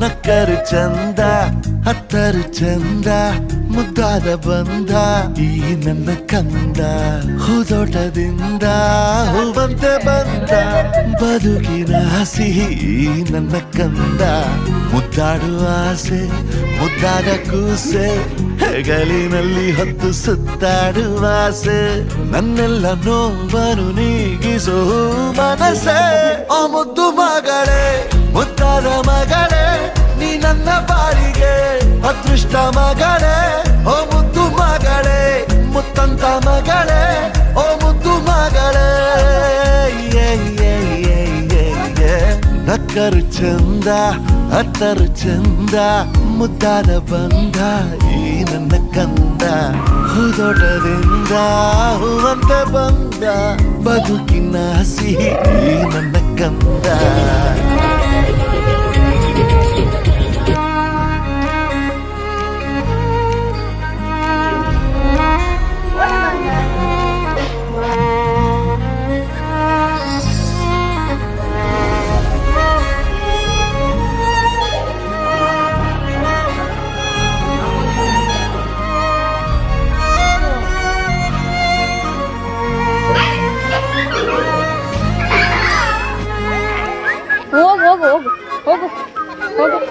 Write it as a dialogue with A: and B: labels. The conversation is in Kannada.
A: ನಕ್ಕರು ಚಂದ ಹತ್ತರು ಚಂದ ಮುದ್ದಾದ ಬಂದ ಈ ನನ್ನ ಕಂದ ಹೂದೋಟದಿಂದ ಹೂವಂತೆ ಬಂದ ಬದುಕಿನ ಸಿಹಿ ನನ್ನ ಕಂದ ಮುದ್ದಾಡುವ ಆಸೆ ಮುದ್ದಾದ ಕೂಸೆ ಹೆಗಲಿನಲ್ಲಿ ಹೊತ್ತು ಸುತ್ತಾಡುವ ಆಸೆ ನನ್ನೆಲ್ಲ ನೋವನ್ನು ನೀಗಿಸೋ ಮನಸ್ಸೆ ಆ ಮುದ್ದು ಮಗಳೇ ಮುದ್ದಾದ ಮಗಳೇ ನೀ ನನ್ನ ಬಾರಿಗೆ ಅದೃಷ್ಟ ಮಗಳೇ ಓ ಮುದ್ದು ಮಗಳೇ ಮುತ್ತಂತ ಮಗಳೇ ಓ ಮುದ್ದು ಮಗಳೇ ನಕ್ಕರು ಚಂದ ಹತ್ತರು ಚಂದ ಮುದ್ದಾದ ಬಂದ ಈ ನನ್ನ ಕಂದ ಹೂದೋಟದಿಂದ ಹೂವಂತೆ ಬಂದ ಬದುಕಿನ ಸಿಹಿ ಈ ನನ್ನ ಕಂದ